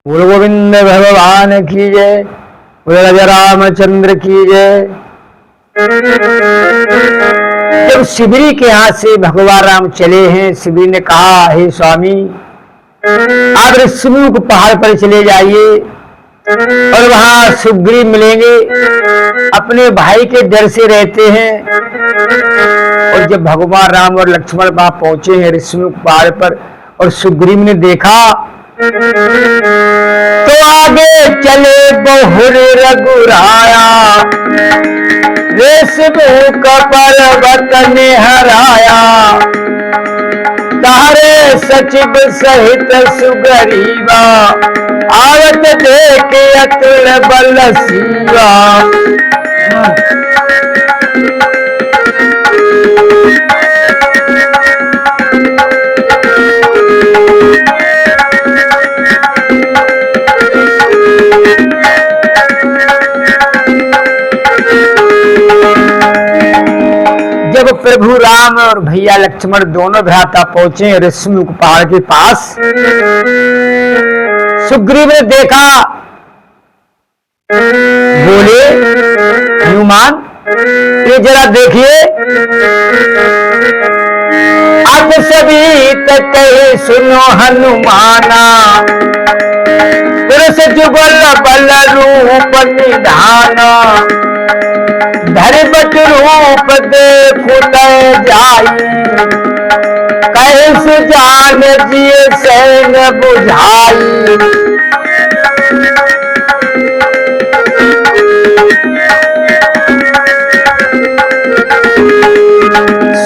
बोल गोविंद भगवान की जय, बोल राजा रामचंद्र की जय। जब शिबरी के यहाँ से भगवान राम चले हैं, शिबरी ने कहा, हे स्वामी, आप ऋषिमुख पहाड़ पर चले जाइए और वहां सुग्रीव मिलेंगे, अपने भाई के डर से रहते हैं। और जब भगवान राम और लक्ष्मण वहां पहुंचे हैं ऋषिमुख पहाड़ पर और सुग्रीव ने देखा तो आगे चले बहुर रघुराया, ऋषिमुख पर्वत ने हराया, तारे सचिव सहित सुग्रीवा, आवत देख अतुल बल सीवा। जब प्रभु राम और भैया लक्ष्मण दोनों भ्राता पहुंचे ऋषिमुख पहाड़ के पास, सुग्रीव ने देखा, बोले, हनुमान ये जरा देखिए, अब सभी तक सुनो हनुमाना, पुरुष जुगल बल रूप निधाना, धरबट रूप देखो जाई, कैसे जान जिए सैन बुझाई।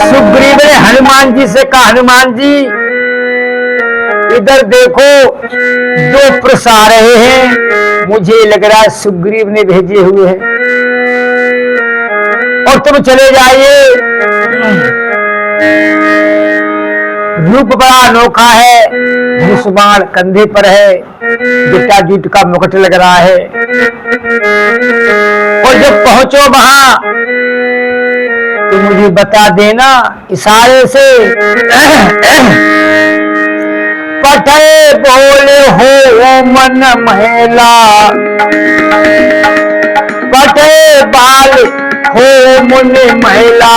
सुग्रीव ने हनुमान जी से कहा, हनुमान जी इधर देखो, दो पुरुष आ रहे हैं, मुझे लग रहा है सुग्रीव ने भेजे हुए हैं, और तुम चले जाइए। रूप बड़ा अनोखा है, धनुष्बाण कंधे पर है, जटाजूट का मुकुट लग रहा है, और जब पहुंचो वहां तो मुझे बता देना इशारे से। पठे बोले हो मन महिला, पठे बाल हो मुनि महिला,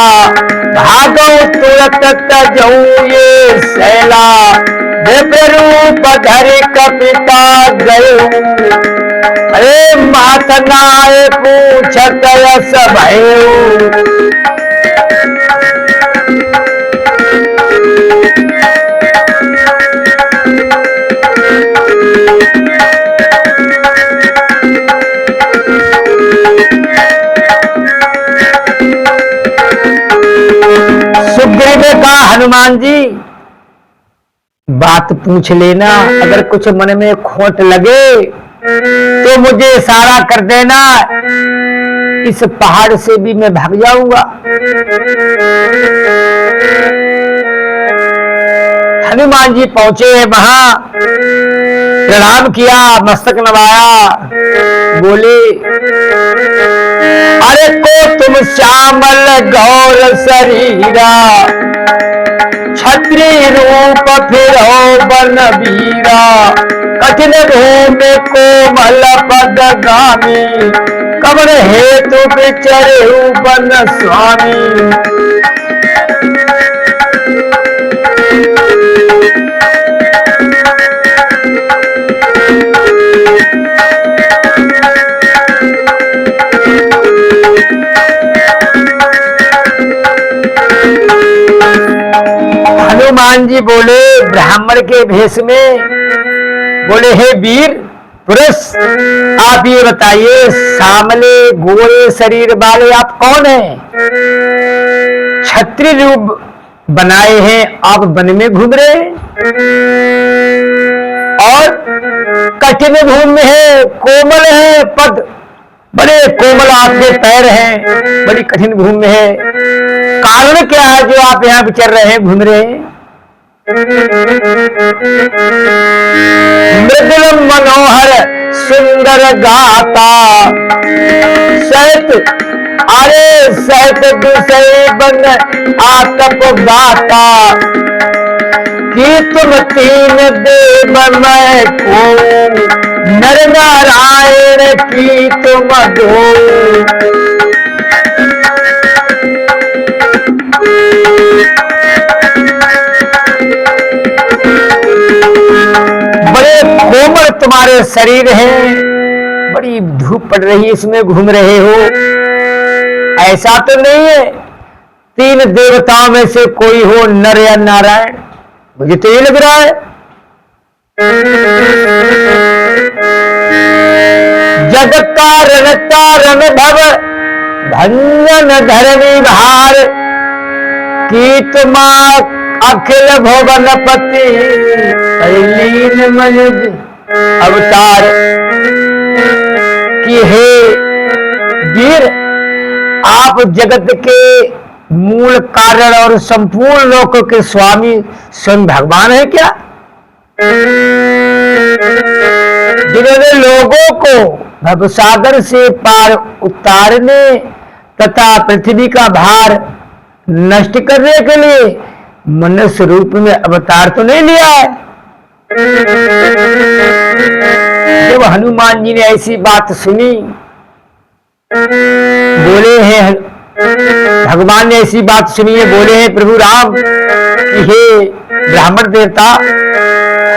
भागो तुरंत तजऊ ये सैला, रूप धरि कपिता गयो, अरे मात नाय पूछत यस भयो। सुग्रीव ने कहा, हनुमान जी बात पूछ लेना, अगर कुछ मन में खोट लगे तो मुझे इशारा कर देना, इस पहाड़ से भी मैं भाग जाऊंगा। हनुमान जी पहुंचे वहां, प्रणाम किया, मस्तक नवाया, बोले, अरे को तुम श्यामल गौर शरीरा, क्षत्रि रूप फिर हो बन वीरा, कठिन भूमि कोमल पद गामी, कमर हेतु विचरे बन स्वामी। हनुमान जी बोले ब्राह्मण के भेष में, बोले, हे वीर पुरुष, आप ये बताइए, सामले गोरे शरीर वाले आप कौन हैं? क्षत्रिय रूप बनाए हैं, आप वन में घूम रहे हैं, और कठिन भूमि है, कोमल है पद, बड़े कोमल आपके पैर हैं, बड़ी कठिन भूमि है, कारण क्या है जो आप यहाँ विचर रहे हैं, घूम रहे हैं? मृदुल मनोहर सुंदर गाता, सहित अरे सहित विषय बन आतप गाता, कि तुम तीन देव मैं को नर नारायण की तुम दो। बड़े कोमल तुम्हारे शरीर हैं, बड़ी धूप पड़ रही है, इसमें घूम रहे हो। ऐसा तो नहीं है तीन देवताओं में से कोई हो, नर या नारायण? मुझे तो ये लग रहा है। जगत कारण तारण भव भंजन धरणी भार, की तुम अखिल भुवनपति लीन मनुज अवतार। कि हे वीर, आप जगत के मूल कारण और संपूर्ण लोकों के स्वामी स्वयं भगवान है क्या? जिन्होंने लोगों को भवसागर से पार उतारने तथा पृथ्वी का भार नष्ट करने के लिए मनुष्य रूप में अवतार तो नहीं लिया है। जब हनुमान जी ने ऐसी बात सुनी, बोले हैं भगवान ने ऐसी बात सुनी है, बोले हैं प्रभु राम कि हे ब्राह्मण देवता,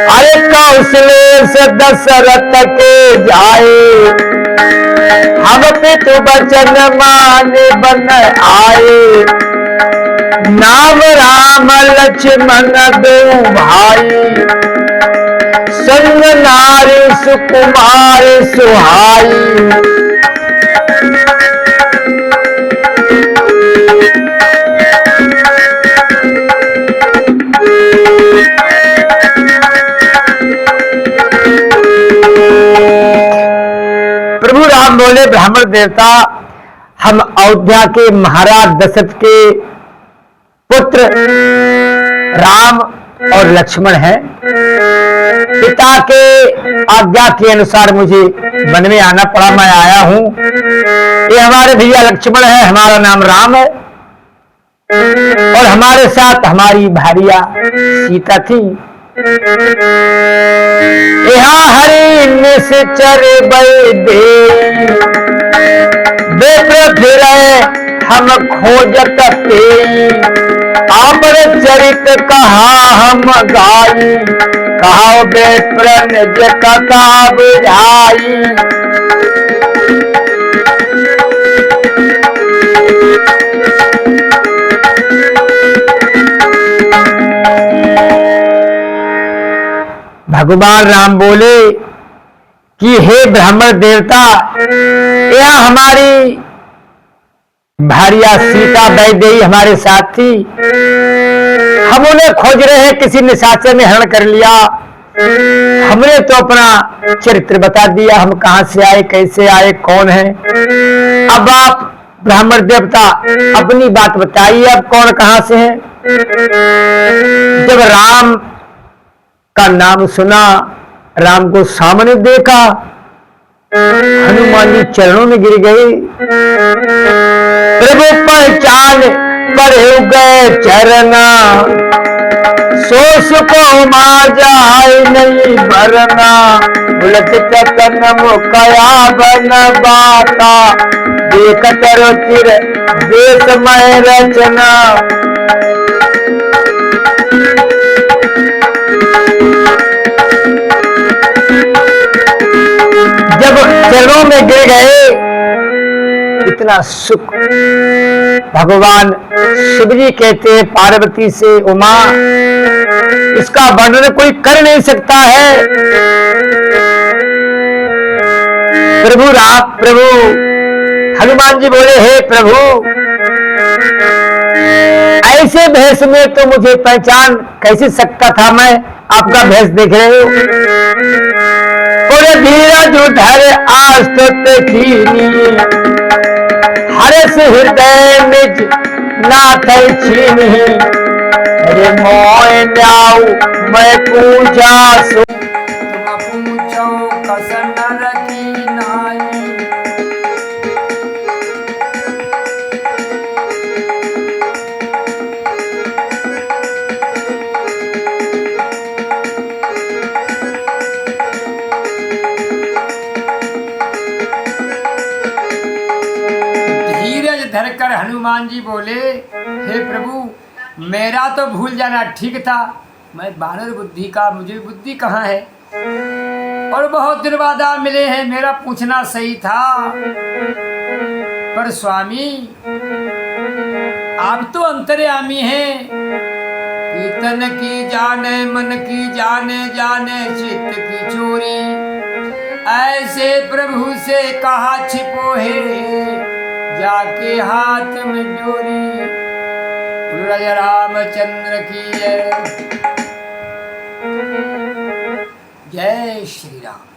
अरे कौशले से दशरथ के जाए, हम पितु बचन माने बन आए, नाम राम लक्ष्मण दो भाई, संग नारी सुकुमार सुहाई। प्रभु राम बोले, ब्राह्मण देवता, हम अयोध्या के महाराज दशरथ के पुत्र राम और लक्ष्मण हैं। पिता के आज्ञा के अनुसार मुझे वन में आना पड़ा, मैं आया हूं। ये हमारे भैया लक्ष्मण है, हमारा नाम राम है, और हमारे साथ हमारी भारिया सीता थी। यहाँ हरि निश्चर दे हम खोजत पे, आपन चरित कहा हम गाई, कहा बेप्रन जे कथा बुझाई। भगवान राम बोले कि हे ब्राह्मण देवता, यह हमारी भारिया सीता वैदेही हमारे साथ थी। हम उन्हें खोज रहे हैं, किसी निशाचर ने हरण कर लिया। हमने तो अपना चरित्र बता दिया, हम कहां से आए, कैसे आए, कौन है। अब आप ब्राह्मण देवता अपनी बात बताइए, अब कौन कहां से है। जब राम का नाम सुना, राम को सामने देखा, हनुमान जी चरणों में गिर गए। प्रभु पहचान बढ़ गए चरना, सो सुको मां जाए नहीं भरना, उलट तन मुकया बन बाता, देखत रुचिर देशमय रचना। जब चरणों में गिर गए, इतना सुख भगवान शिव जी कहते हैं पार्वती से उमा, इसका वर्णन कोई कर नहीं सकता है। प्रभु हनुमान जी बोले, हे प्रभु, ऐसे भेष में तो मुझे पहचान कैसे सकता था मैं, आपका भेष देख रहे हो। बोले धीरज उधर आस्तुत कीनी, हर्ष हृदय निज नाथ छीनी, अरे मोय न्याऊ मैं पूजा सो, तुम पूछो कसन रखी नाई। कर कर हनुमान जी बोले, हे प्रभु मेरा तो भूल जाना ठीक था, मैं बानर बुद्धि का, मुझे बुद्धि कहाँ है, और बहुत दिन बाद आप मिले हैं, मेरा पूछना सही था। पर स्वामी आप तो अंतर्यामी हैं, तन की जाने मन की जाने, जाने चित्त की चोरी, ऐसे प्रभु से कहा छिपो है, जाके हाथ में डोरी। राजा रामचंद्र की जय, जय श्री राम।